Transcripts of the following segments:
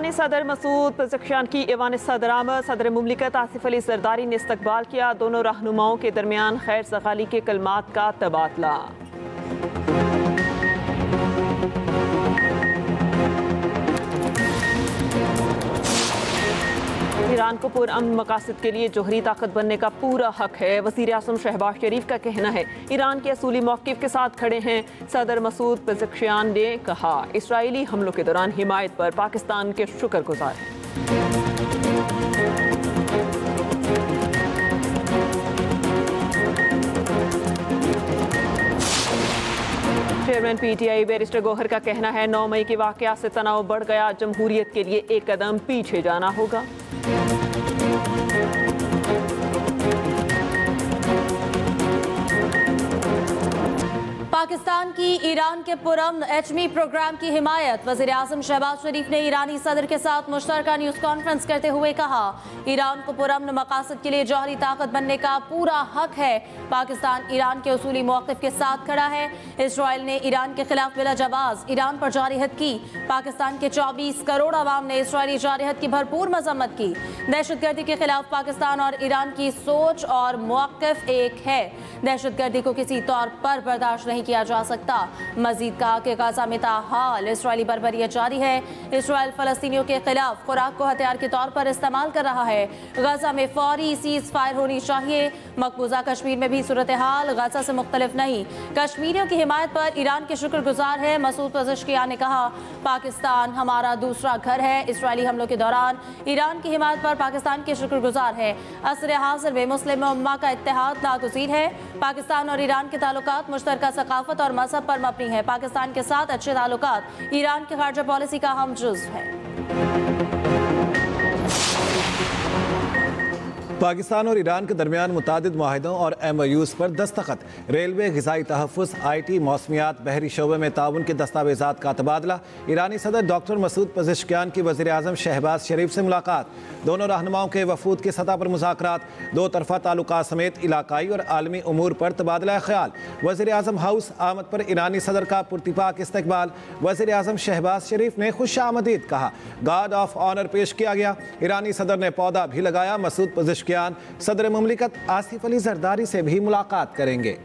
ईरानी सदर मसूद पेज़ेश्कियान की ऐवान सदर आमद, सदर मुमलिकत आसिफ अली ज़रदारी ने इस्तकबाल किया। दोनों रहनुमाओं के दरमियान खैर सगाली के कलमात का तबादला। ईरान को पुरअमन मकासद के लिए जोहरी ताकत बनने का पूरा हक है, वज़ीर आज़म शहबाज शरीफ का कहना है। ईरान के असूली मौक़िफ़ के साथ खड़े हैं। सदर मसूद पेज़ेश्कियान ने कहा, इसराइली हमलों के दौरान हिमायत पर पाकिस्तान के शुक्रगुजार हैं। चेयरमैन PTI बैरिस्टर गौहर का कहना है, 9 मई के वाक़यात से तनाव बढ़ गया, जमहूरियत के लिए एक कदम पीछे जाना होगा। पाकिस्तान की ईरान के पुरअमन एटमी प्रोग्राम की हिमायत। वज़ीर आज़म शहबाज शरीफ ने ईरानी सदर के साथ मुश्तरका न्यूज़ कॉन्फ्रेंस करते हुए कहा, ईरान को पुरअमन मकासद के लिए जौहरी ताकत बनने का पूरा हक है। पाकिस्तान ईरान के उसूली मौक़िफ़ के साथ खड़ा है। इसराइल ने ईरान के खिलाफ बिला जवाज़ ईरान पर जारहत की। पाकिस्तान के 24 करोड़ अवाम ने इसराइली जारहत की भरपूर मजम्मत की। दहशतगर्दी के खिलाफ पाकिस्तान और ईरान की सोच और मौक़िफ़ एक है। दहशतगर्दी को किसी तौर पर बर्दाश्त नहीं किया जा सकता। मजीद कहा कि गाजा में ताहाल इसराइली बर्बरियत जारी है। इसराइल फलस्तीनियों के खिलाफ खुराक को हथियार के तौर पर इस्तेमाल कर रहा है। गाजा में फौरी सीज फायर होनी चाहिए। मकबूजा कश्मीर में भी सूरत हाल गाजा से मुख्तलिफ नहीं। कश्मीरियों की हिमायत पर ईरान के शुक्रगुजार है। मसूद पेज़ेश्कियान ने कहा, पाकिस्तान हमारा दूसरा घर है। इसराइली हमलों के दौरान ईरान की हिमायत पर पाकिस्तान के शुक्रगुजार है। असर हाज़िर में मुस्लिम उम्मा का इत्तेहाद नागुज़ीर है। पाकिस्तान और ईरान के ताल्लुकात मुश्तरका सकाफत और मजहब पर मबनी है। पाकिस्तान के साथ अच्छे ताल्लुकात ईरान की खारजा पॉलिसी का अहम जुज़्व है। पाकिस्तान और ईरान के दरमियान मुतादिद मुआहिदों और MOUs पर दस्तखत। रेलवे, ग़िज़ाई तहफ़्फ़ुज़, IT, मौसमियात, बहरी शोबे में ताउन के दस्तावेज़ात का तबादला। ईरानी सदर डॉक्टर मसूद पेज़ेश्कियान की वज़ीर आज़म शहबाज शरीफ से मुलाकात। दोनों रहनुमाओं के वफूद की सतह पर मुज़ाकरात। दो तरफ़ा ताल्लुकात समेत इलाकाई और आलमी उमूर पर तबादला ख्याल। वज़ीर आज़म हाउस आमद पर ईरानी सदर का पुरतिपाक इस्तकबाल। वज़ीर आज़म शहबाज शरीफ ने खुश आमदीद कहा। गार्ड ऑफ ऑनर पेश किया गया। ईरानी सदर ने पौधा भी लगाया। मसूद पेज़ेश्कियान सदर मुमलिकत आसिफ अली ज़रदारी से भी मुलाकात करेंगे।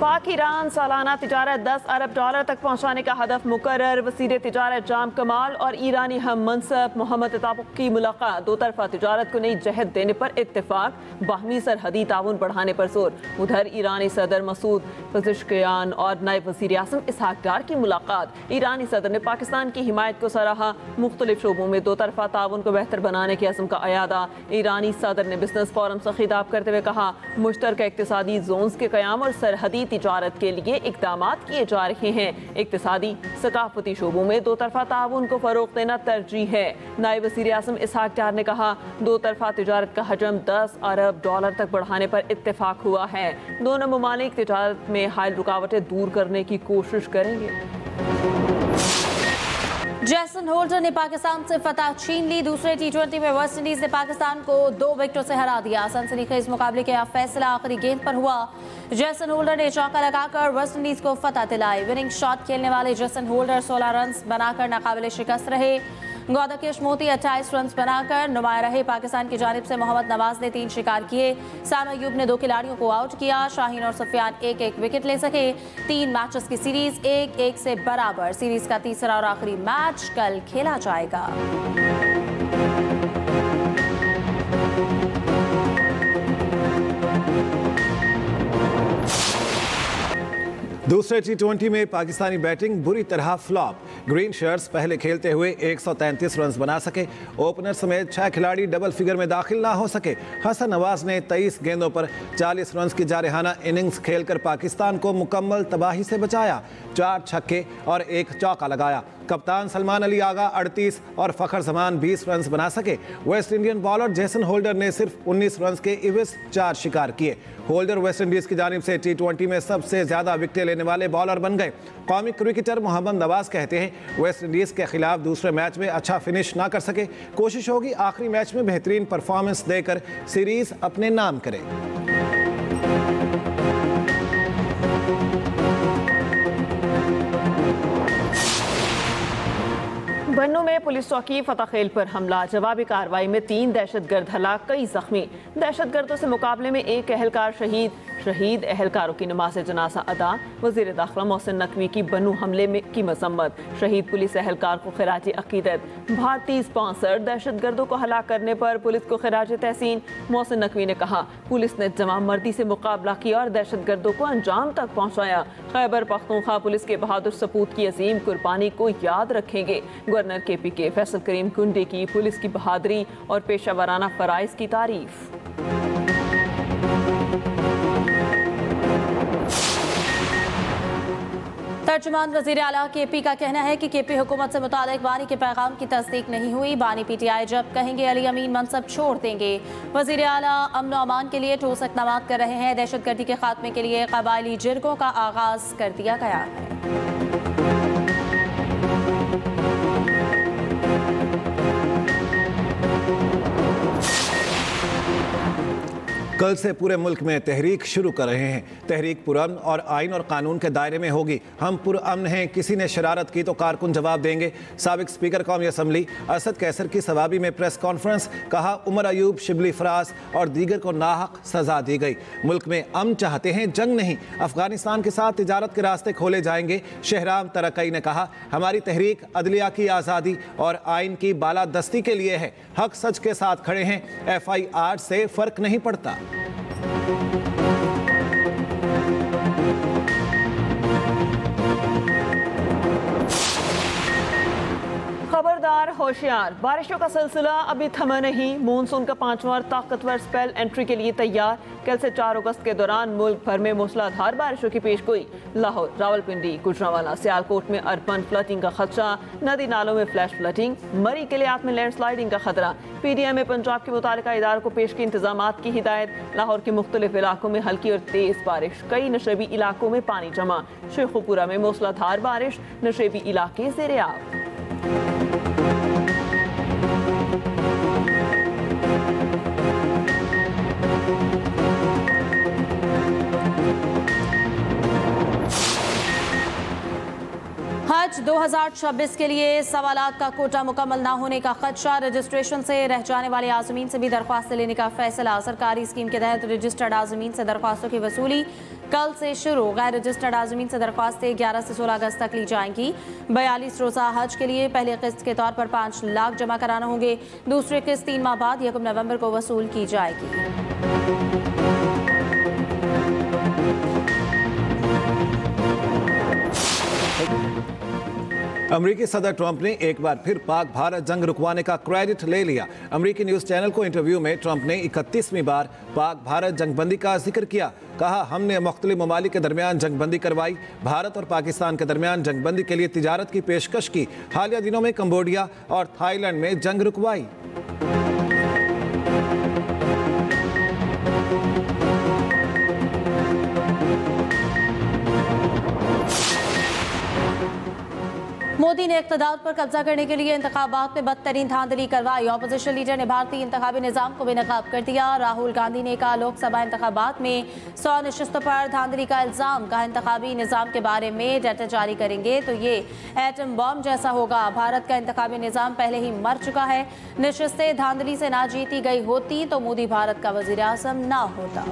पाक ईरान सालाना तिजारत $10 अरब तक पहुँचाने का हदफ मुकर्रर। वज़ीर तिजारत जाम कमाल और ईरानी हम मनसब मोहम्मद अतातुर्क की मुलाकात। दो तरफा तिजारत को नई जहत देने पर इत्तेफाक, बाहमी सरहदी ताउन बढ़ाने पर जोर। उधर ईरानी सदर मसूद पेज़ेश्कियान और नायब वज़ीर आज़म इसहाक डार की मुलाकात। ईरानी सदर ने पाकिस्तान की हिमायत को सराहा। मुख्तलिफ शोबों में दो तरफा ताउन को बेहतर बनाने के अज़्म का अयादा। ईरानी सदर ने बिजनेस फोरम से खिताब करते हुए कहा, मुश्तरका इक़्तिसादी जोन्स के क़याम और सरहदी तिजारत के लिए इक़दामात किए जा रहे हैं। इक़्तिसादी सकाफती शोबों में दो तरफा ताउन को फ़रोग़ देना तरजीह है। नायब वज़ीर आज़म इसहाक डार ने कहा, दो तरफा तिजारत का हजम $10 अरब तक बढ़ाने पर इत्तेफाक हुआ है। दोनों ममालिक तिजारत में हाल रुकावटें दूर करने की कोशिश करेंगे। जेसन होल्डर ने पाकिस्तान से फतह छीन ली। दूसरे T20 में वेस्ट इंडीज ने पाकिस्तान को 2 विकेटों से हरा दिया। सनसनीखेज मुकाबले का फैसला आखिरी गेंद पर हुआ। जेसन होल्डर ने चौका लगाकर वेस्ट इंडीज को फतह दिलाई। विनिंग शॉट खेलने वाले जेसन होल्डर 16 रन बनाकर नाकाबिले शिकस्त रहे। गौदकिश मोती 28 रन बनाकर नुमाया रहे। पाकिस्तान की जानिब से मोहम्मद नवाज ने 3 शिकार किए। साम अयूब ने 2 खिलाड़ियों को आउट किया। शाहीन और सुफियान 1-1 विकेट ले सके। 3 मैचेस की सीरीज 1-1 से बराबर। सीरीज का तीसरा और आखिरी मैच कल खेला जाएगा। दूसरे T20 में पाकिस्तानी बैटिंग बुरी तरह फ्लॉप। ग्रीन शर्ट्स पहले खेलते हुए 133 रन बना सके। ओपनर समेत 6 खिलाड़ी डबल फिगर में दाखिल ना हो सके। हसन नवाज ने 23 गेंदों पर 40 रन की जारहाना इनिंग्स खेलकर पाकिस्तान को मुकम्मल तबाही से बचाया। 4 छक्के और 1 चौका लगाया। कप्तान सलमान अली आगा 38 और फ़खर जमान 20 रन बना सके। West Indian bowler Jason holder ने सिर्फ 19 रन के इवज़ 4 शिकार किए। होल्डर वेस्ट इंडीज़ की जानिब से T20 में सबसे ज़्यादा विकेटें लेने वाले बॉलर बन गए। कौमी क्रिकेटर मोहम्मद नवाज कहते हैं, वेस्ट इंडीज़ के खिलाफ दूसरे मैच में अच्छा फिनिश ना कर सके, कोशिश होगी आखिरी मैच में बेहतरीन परफॉर्मेंस देकर सीरीज़ अपने नाम करे। बन्नू में पुलिस चौकी फतेखेल पर हमला, जवाबी कार्रवाई में 3 दहशतगर्द हलाक, कई जख्मी। दहशतगर्दों से मुकाबले में एक अहलकार शहीद एहलकारों की नमाज जनाजा अदा। वजीर दाखिला मोहसिन नकवी की बन्नू हमले में की मजम्मत, शहीद पुलिस एहलकार को खिराज अकीदत। भारतीय स्पॉन्सर दहशतगर्दों को हलाक करने पर पुलिस को खिराज तहसीन। मोहसिन नकवी ने कहा, पुलिस ने जवां मर्दी से मुकाबला किया और दहशतगर्दों को अंजाम तक पहुंचाया। खैबर पख्तूनख्वा पुलिस के बहादुर सपूत की अजीम कुर्बानी को याद रखेंगे। गवर्नर KPK फैसल करीम कुंडी की पुलिस की बहादुरी और पेशा वराना फराइज की तारीफ। तर्जुमान वज़ीर आला KP का कहना है कि KP हुकूमत से मुतालिक बानी के पैगाम की तस्दीक नहीं हुई। बानी PTI जब कहेंगे अली अमीन मनसब छोड़ देंगे। वज़ीर आला अमन और अमान के लिए ठोस इक़दामात कर रहे हैं। दहशतगर्दी के खात्मे के लिए कबायली जिरगों का आगाज कर दिया गया है। कल से पूरे मुल्क में तहरीक शुरू कर रहे हैं। तहरीक पुरअमन और आइन और कानून के दायरे में होगी। हम पुरअमन हैं, किसी ने शरारत की तो कारकुन जवाब देंगे। साबिक स्पीकर कौमी असम्बली असद कैसर की सवाबी में प्रेस कॉन्फ्रेंस, कहा उमर अयूब, शिबली फराज और दीगर को नाहक सजा दी गई। मुल्क में अमन चाहते हैं, जंग नहीं। अफगानिस्तान के साथ तिजारत के रास्ते खोले जाएंगे। शहराम तरक्की ने कहा, हमारी तहरीक अदलिया की आज़ादी और आइन की बालादस्ती के लिए है। हक सच के साथ खड़े हैं। FIR से फर्क नहीं पड़ता। खबरदार, होशियार, बारिशों का सिलसिला अभी थमा नहीं। मानसून का 5वां और ताकतवर स्पेल एंट्री के लिए तैयार। कल से 4 अगस्त के दौरान मुल्क भर में मूसलाधार बारिशों की पेशगोई। लाहौर, रावलपिंडी, गुजरांवाला, सियालकोट में अर्बन फ्लडिंग का खदशा, नदी नालों में फ्लैश फ्लडिंग, मरी किलियात में लैंडस्लाइडिंग का खतरा। PDM में पंजाब के मुतालिका इदारों को पेश की इंतजामात की हिदायत। लाहौर के मुख्तलिफ इलाकों में हल्की और तेज बारिश, कई नशेबी इलाकों में पानी जमा। शेखुपुरा में मूसलाधार बारिश, नशेबी इलाके ज़ेर-ए-आब। हज 2026 के लिए सवालात का कोटा मुकम्मल ना होने का खदशा। रजिस्ट्रेशन से रह जाने वाले आज़मीन से भी दरख्वास्त लेने का फैसला। सरकारी स्कीम के तहत रजिस्टर्ड आज़मीन से दरख्वास्तों की वसूली कल से शुरू। गैर रजिस्टर्ड आज़मीन से दरख्वास्तें 11 से 16 अगस्त तक ली जाएंगी। 42 रोज़ा हज के लिए पहली किस्त के तौर पर 5 लाख जमा कराना होंगे। दूसरी किस्त 3 माह बाद 1 नवंबर को वसूल की जाएगी। अमरीकी सदर ट्रंप ने एक बार फिर पाक भारत जंग रुकवाने का क्रेडिट ले लिया। अमरीकी न्यूज़ चैनल को इंटरव्यू में ट्रंप ने 31वीं बार पाक भारत जंगबंदी का जिक्र किया। कहा, हमने मुख्तलिफ ममालिक के दरमियान जंगबंदी करवाई। भारत और पाकिस्तान के दरमियान जंगबंदी के लिए तिजारत की पेशकश की। हालिया दिनों में कंबोडिया और थाईलैंड में जंग रुकवाई। मोदी ने इक़्तिदार पर कब्जा करने के लिए इंतखाबात में बदतरीन धांधली करवाई। ऑपोजिशन लीडर ने भारतीय इंतखाबी निज़ाम को बेनकाब कर दिया। राहुल गांधी ने कहा, लोकसभा इंतखाबात में 100 नशिस्तों पर धांधली का इल्ज़ाम। कहा, इंतखाबी निज़ाम के बारे में डाटा जारी करेंगे तो ये एटम बम जैसा होगा। भारत का इंतखाबी निज़ाम पहले ही मर चुका है। नशिस्तें धांधली से ना जीती गई होती तो मोदी भारत का वज़ीर आज़म ना होता।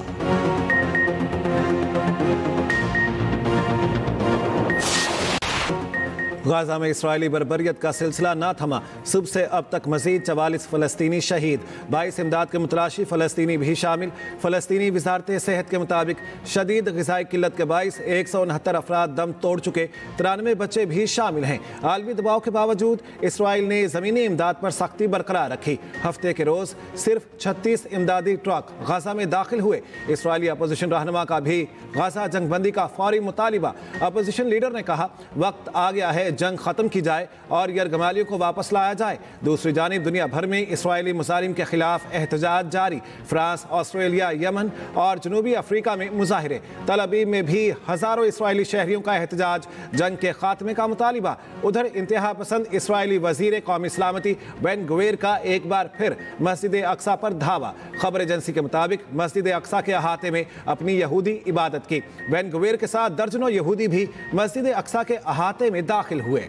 गाजा में इसराइली बर्बरियत का सिलसिला ना थमा। सुबह से अब तक मजीद 44 फ़लस्तीनी शहीद, 22 इमदाद के मुतलाशी फ़लस्तीनी भी शामिल। फ़लस्तीनी वजारत सेहत के मुताबिक शदीद ग़िज़ाई किल्लत के बाइस 169 अफराद दम तोड़ चुके, 93 बच्चे भी शामिल हैं। आलमी दबाव के बावजूद इसराइल ने ज़मीनी इमदाद पर सख्ती बरकरार रखी। हफ्ते के रोज़ सिर्फ 36 इमदादी ट्रक गाजा में दाखिल हुए। इसराइली अपोजिशन रहनुमा का भी गाजा जंगबंदी का फौरी मुतालिबा। अपोजिशन लीडर ने कहा, वक्त आ गया है जंग खत्म की जाए और यरगमालियों को वापस लाया जाए। दूसरी जानिब दुनिया भर में इसराइली मुजालिम के खिलाफ एहतजाज जारी। फ्रांस, ऑस्ट्रेलिया, यमन और जनूबी अफ्रीका में मुजाहिरे। तल अवीव में भी हज़ारों इसराइली शहरियों का एहतजाज, जंग के खात्मे का मुतालिबा। उधर इंतहा पसंद इसराइली वजीर कौमी सलामती बेन गुवेर का एक बार फिर मस्जिद अक्सा पर धावा। खबर एजेंसी के मुताबिक मस्जिद अक्सा के अहाते में अपनी यहूदी इबादत की। बेन गुवेर के साथ दर्जनों यहूदी भी मस्जिद अक्सा के अहाते में दाखिल हुए।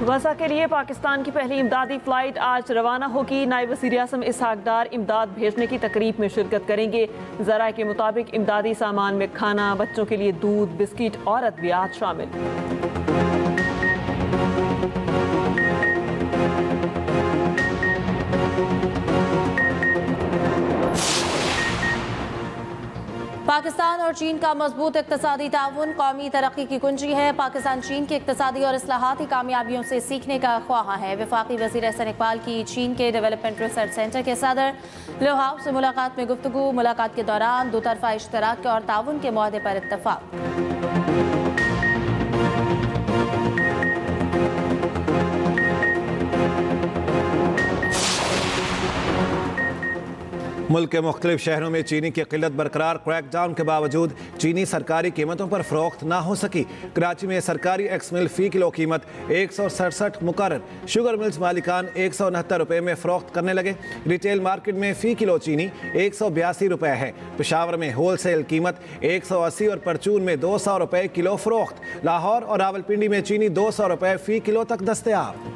गजा के लिए पाकिस्तान की पहली इमदादी फ्लाइट आज रवाना होगी। नायब वज़ीर आज़म इसहाक डार इमदाद भेजने की तकरीब में शिरकत करेंगे। ज़राए के मुताबिक इमदादी सामान में खाना, बच्चों के लिए दूध, बिस्किट और अद्वियात शामिल। पाकिस्तान और चीन का मजबूत इक़्तिसादी ताउन कौमी तरक्की की कुंजी है। पाकिस्तान चीन की इक़्तिसादी और इस्लाहाती कामयाबियों से सीखने का ख्वाह है। वफाकी वज़ीर एहसन इकबाल की चीन के डेवलपमेंट रिसर्च सेंटर के सदर लो हाउस से मुलाकात में गुफ्तगू। मुलाकात के दौरान दो तरफ़ा इश्तराक और ताउन के मुआहदे पर इत्तफ़ाक़। मुल्क के मुख्तलिफ शहरों में चीनी की किल्लत बरकरार। क्रैकडाउन के बावजूद चीनी सरकारी कीमतों पर फरोख्त ना हो सकी। कराची में सरकारी एक्स मिल फ़ी किलो कीमत 167 मुकर्रर। शुगर मिल्स मालिकान 169 रुपये में फ़रोख्त करने लगे। रिटेल मार्केट में फ़ी किलो चीनी 182 रुपये है। पेशावर में होल सेल कीमत 180 और परचून में 200 रुपये किलो फ़रोख्त। लाहौर और रावलपिंडी में चीनी 200 रुपये फ़ी किलो तक दस्तयाब।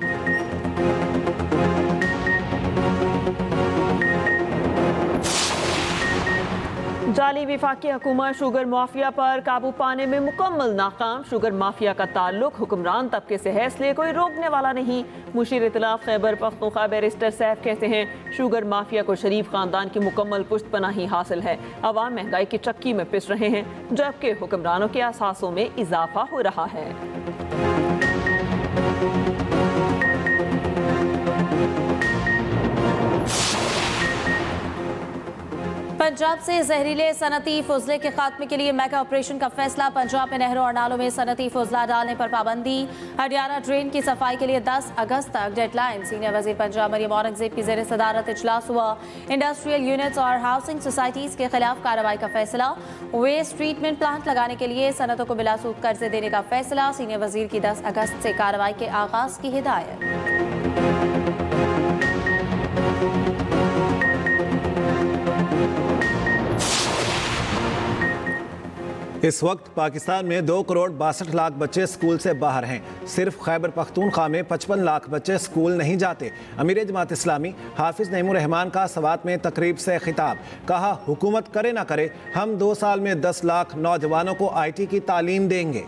जाली वफाकी हुकूमत शुगर माफिया पर काबू पाने में मुकम्मल नाकाम। शुगर माफिया का ताल्लुक हुक्मरान तबके से है, इसलिए कोई रोकने वाला नहीं। मुशीर इतलाफ खैबर पख्तूनख्वा बैरिस्टर सैफ कहते हैं, शुगर माफिया को शरीफ खानदान की मुकम्मल पुश्तपनाही हासिल है। अवाम महंगाई की चक्की में पिस रहे हैं, जबकि हुक्मरानों के असासों में इजाफा हो रहा है। पंजाब से जहरीले सनती फुजले के खात्मे के लिए मेगा ऑपरेशन का फैसला। पंजाब में नहरों और नालों में सनती फुजला डालने पर पाबंदी। हडियाना ड्रेन की सफाई के लिए 10 अगस्त तक डेडलाइन। सीनियर वजीर पंजाब मरियम औरंगजेब की ज़ेर सदारत इजलास हुआ। इंडस्ट्रियल यूनिट्स और हाउसिंग सोसाइटीज के खिलाफ कार्रवाई का फैसला। वेस्ट ट्रीटमेंट प्लांट लगाने के लिए सनतों को बिलासूद कर्जे देने का फैसला। सीनियर वजीर की 10 अगस्त से कार्रवाई के आगाज की हिदायत। इस वक्त पाकिस्तान में 2 करोड़ 62 लाख बच्चे स्कूल से बाहर हैं। सिर्फ खैबर पख्तूनख्वा में 55 लाख बच्चे स्कूल नहीं जाते। अमीर जमात इस्लामी हाफिज नईमुर रहमान का सवात में तकरीब से खिताब। कहा, हुकूमत करे ना करे, हम 2 साल में 10 लाख नौजवानों को IT की तालीम देंगे।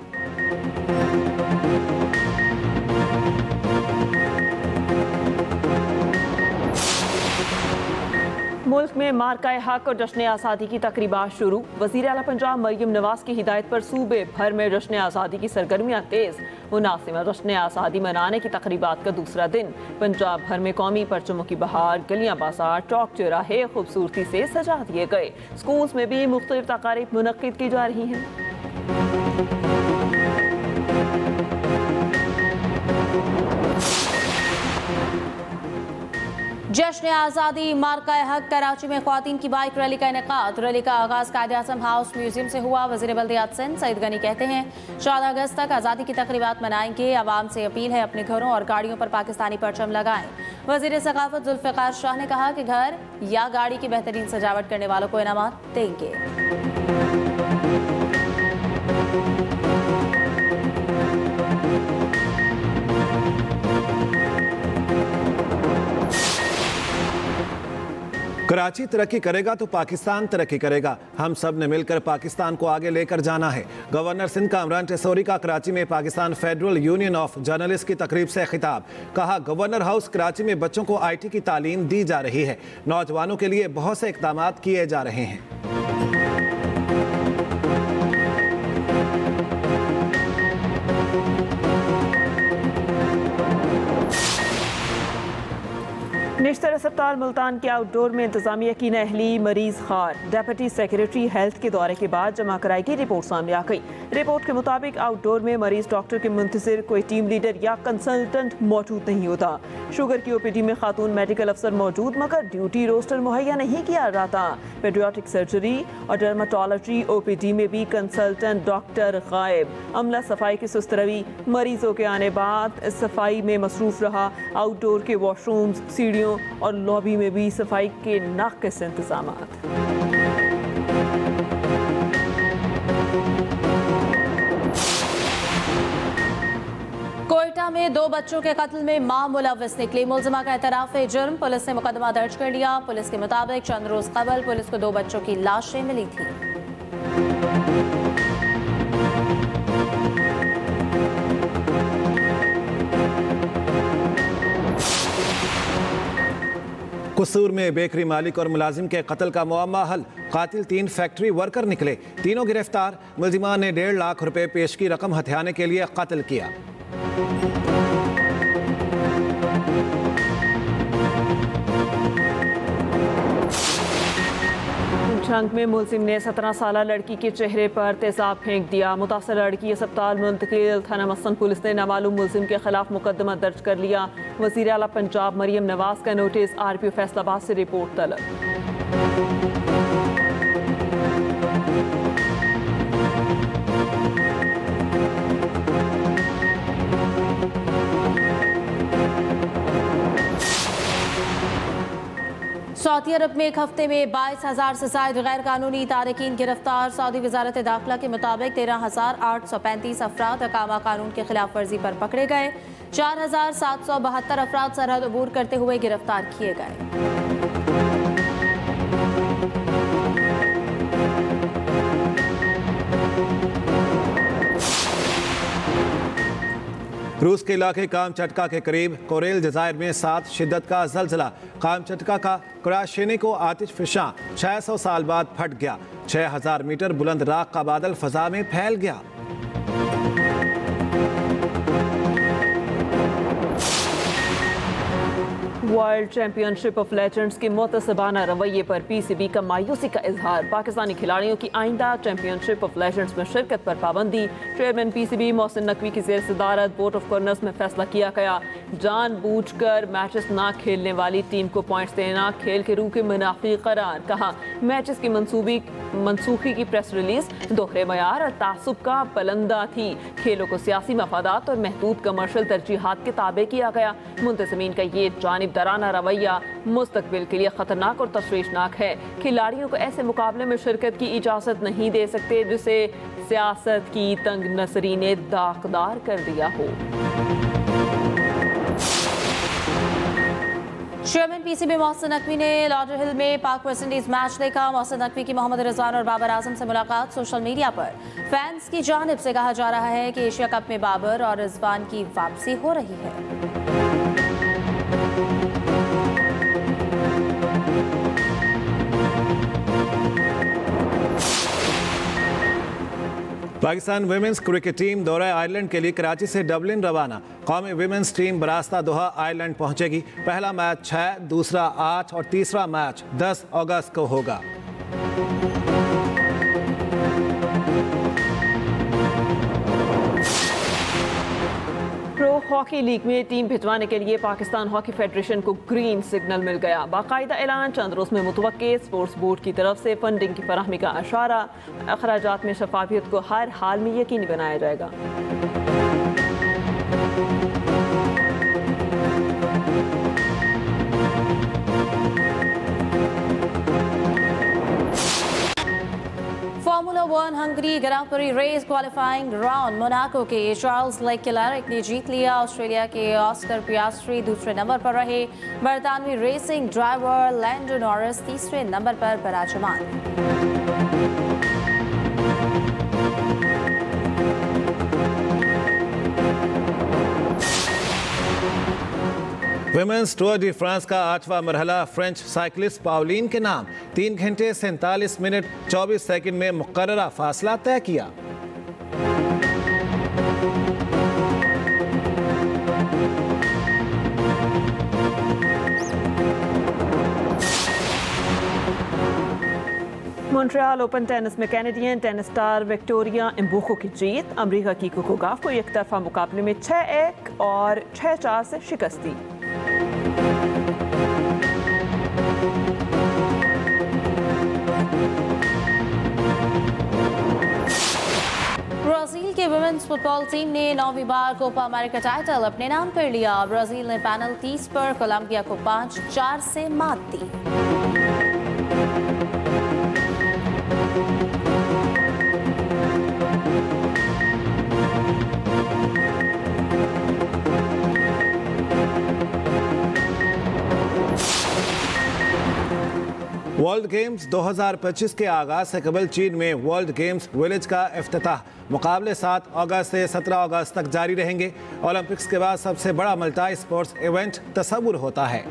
मुल्क में मार्का हक और जश्न आज़ादी की तकरीबात शुरू। वज़ीर आला पंजाब मरियम नवाज की हिदायत पर सूबे भर में जश्न आज़ादी की सरगर्मियाँ तेज़। मुनासिब जश्न आज़ादी मनाने की तकरीबात का दूसरा दिन। पंजाब भर में कौमी परचमों की बहार। गलियाँ बाजार, चौक चौराहे खूबसूरती से सजा दिए गए। स्कूल्स में भी मुख्तलिफ तकारीब मुनक्किद की जा रही हैं। जश्न आज़ादी मार्का हक। कराची में ख्वातीन की बाइक रैली का इनेकाद। रैली का आगाज कायद-ए-आज़म हाउस म्यूजियम से हुआ। वज़ीर बल्दियात सिंध सईद गनी कहते हैं, 14 अगस्त तक आज़ादी की तकरीबात मनाएंगे। आवाम से अपील है अपने घरों और गाड़ियों पर पाकिस्तानी परचम लगाएं। वज़ीर सकाफत जुल्फ़िकार शाह ने कहा कि घर या गाड़ी की बेहतरीन सजावट करने वालों को इनामात देंगे। कराची तरक्की करेगा तो पाकिस्तान तरक्की करेगा। हम सब ने मिलकर पाकिस्तान को आगे लेकर जाना है। गवर्नर सिंध कामरान टेसोरी का कराची में Pakistan federal union of journalist की तकरीब से खिताब। कहा, गवर्नर हाउस कराची में बच्चों को IT की तालीम दी जा रही है। नौजवानों के लिए बहुत से इक़दाम किए जा रहे हैं। निश्तर अस्पताल मुल्तान के आउटडोर में इंतजामिया की नाअहली, मरीज खार। डेप्यूटी सेक्रेटरी हेल्थ के दौरे के बाद जमा कराई गई रिपोर्ट सामने आ गई। रिपोर्ट के मुताबिक आउटडोर में मरीज डॉक्टर के मुंतज़िर कोई टीम लीडर या कंसल्टेंट मौजूद नहीं होता। शुगर की OPD में खातून मेडिकल अफसर मौजूद, मगर ड्यूटी रोस्टर मुहैया नहीं किया जाता। पेडियाट्रिक सर्जरी और डर्माटोलॉजी OPD में भी कंसल्टेंट डॉक्टर गायब। अमला सफाई की सुस्त रवि। मरीजों के आने बाद सफाई में मसरूफ रहा। आउटडोर के वॉशरूम्स, सीढ़ियों और लॉबी में भी सफाई के नाक़िस इंतजामात। कोयटा हरियाणा में 2 बच्चों के कत्ल में मां मुलव्विस निकली। मुलजिमा का एतराफ जुर्म, पुलिस ने मुकदमा दर्ज कर लिया। पुलिस के मुताबिक चंद रोज कबल पुलिस को 2 बच्चों की लाशें मिली थी। कुसूर में बेकरी मालिक और मुलाजिम के कत्ल का मुअम्मा हल। कातिल 3 फैक्ट्री वर्कर निकले, तीनों गिरफ्तार। मुलजिमान ने 1.5 लाख रुपए पेशगी रकम हथियाने के लिए कत्ल किया। जंग में मुलजिम ने 17 साल लड़की के चेहरे पर तेजाब फेंक दिया। मुतासर लड़की अस्पताल मुंतकिल। थाना मसन पुलिस ने नामालूम मुलजिम के खिलाफ मुकदमा दर्ज कर लिया। वज़ीर आला पंजाब मरियम नवाज का नोटिस, RPO फैसलाबाद से रिपोर्ट तलब। सऊदी अरब में एक हफ्ते में 22,000 से ज्यादा गैर कानूनी तारकीन गिरफ्तार। सऊदी वजारत दाखिला के मुताबिक 13,835 अफराद अकामा कानून की खिलाफ वर्जी पर पकड़े गए। 4,772 अफराद सरहद अबूर करते हुए गिरफ्तार किए गए। रूस के इलाके कामचटका के करीब कोरेल जजायर में 7 शिद्दत का जलजला। कामचटका का क्राशेने को आतिश फिशां 600 साल बाद फट गया। 6,000 मीटर बुलंद राख का बादल फजा में फैल गया। वर्ल्ड चैंपियनशिप ऑफ लेजेंड्स के मुतसबाना रवैये पर PCB का मायूसी का इजहार। पाकिस्तानी खिलाड़ियों की आइंदा चैंपियनशिप ऑफ लेजेंड्स में शिरकत पर पाबंदी। चेयरमैन PCB मोहसिन नकवी की ज़ेर सदारत बोर्ड ऑफ गवर्नर्स में फैसला किया गया। जानबूझकर मैचेस ना खेलने वाली टीम को पॉइंट्स देना खेल के रूह के मुनाफी करार। कहा मैचेस की मनसूखी की प्रेस रिलीज दोहरे मयार और तासुब का बलंदा थी। खेलों को सियासी मफादात और महदूद कमर्शियल तरजीहात के ताबे किया गया। मुंतज़मीन का ये जानिबदाराना रवैया मुस्तकबिल के लिए खतरनाक और तशवीशनाक है। खिलाड़ियों को ऐसे मुकाबले में शिरकत की इजाज़त नहीं दे सकते जिसे सियासत की तंग नजरी ने दागदार कर दिया हो। चेयरमैन PCB मोहसिन नकवी ने लॉर्ड हिल में पाक वेस्ट इंडीज मैच देखा। मोहसिन नकवी की मोहम्मद रिजवान और बाबर आजम से मुलाकात। सोशल मीडिया पर फैंस की जानिब से कहा जा रहा है कि एशिया कप में बाबर और रिजवान की वापसी हो रही है। पाकिस्तान विमेंस क्रिकेट टीम दौरा आयरलैंड के लिए कराची से डबलिन रवाना। कौमी विमेंस टीम बरास्ता दोहा आयरलैंड पहुंचेगी। पहला मैच 6, दूसरा 8 और तीसरा मैच 10 अगस्त को होगा। प्रो हॉकी लीग में टीम भिजवाने के लिए पाकिस्तान हॉकी फेडरेशन को ग्रीन सिग्नल मिल गया। बाकायदा ऐलान चंद रोज में मुतवक्के। स्पोर्ट्स बोर्ड की तरफ से फंडिंग की फराहमी का इशारा। अखराजात में शफाफियत को हर हाल में यकीनी बनाया जाएगा। Formula 1 Hungary grand prix race qualifying round Monaco के चार्ल्स लेक्लेर्क ने जीत लिया। ऑस्ट्रेलिया के ऑस्कर पियास्ट्री दूसरे नंबर पर रहे। बरतानवी रेसिंग ड्राइवर लैंडो नॉरिस तीसरे नंबर पर विराजमान। विमेंस टूर डी फ्रांस का 8वां मरहला फ्रेंच साइकिलिस्ट पाउलीन के नाम 3 घंटे 47 मिनट 24 सेकंड में मुकर्ररा फासला तय किया। मॉन्ट्रियल ओपन टेनिस में कैनेडियन टेनिस स्टार विक्टोरिया एम्बोको की जीत। अमेरिका की कोको गॉफ को एक तरफा मुकाबले में 6-1 और 6-4 से शिकस्त दी। ब्राजील के वुमेन्स फुटबॉल टीम ने 9वीं बार कोपा अमेरिका टाइटल अपने नाम कर लिया। ब्राजील ने पेनल्टीज पर कोलंबिया को 5-4 से मात दी। वर्ल्ड गेम्स 2025 के आगाज से कबल चीन में वर्ल्ड गेम्स विलेज का इफ्तिताह। मुकाबले 7 अगस्त से 17 अगस्त तक जारी रहेंगे। ओलंपिक्स के बाद सबसे बड़ा मल्टी स्पोर्ट्स इवेंट तस्वुर होता है।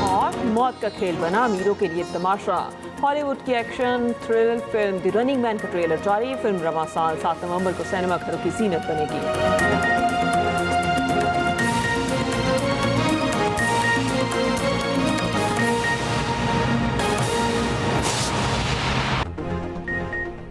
और मौत का खेल बना अमीरों के लिए तमाशा। हॉलीवुड की action thrill film the running man का ट्रेलर जारी। फिल्म रवां साल 7 नवंबर को सिनेमा घरों की जीनत बनेगी।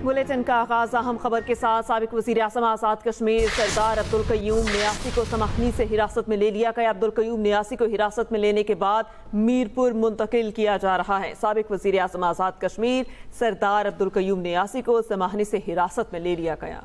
बुलेटिन का आगाज अहम खबर के साथ। साबिक वज़ीर आज़म आज़ाद कश्मीर सरदार अब्दुल क़य्यूम नियासी को समखनी से हिरासत में ले लिया गया। अब्दुल क़य्यूम नियासी को हिरासत में लेने के बाद मीरपुर मुंतकिल किया जा रहा है। साबिक वज़ीर आज़म आज़ाद कश्मीर सरदार अब्दुल क़य्यूम नियासी को समखनी से हिरासत में ले लिया गया।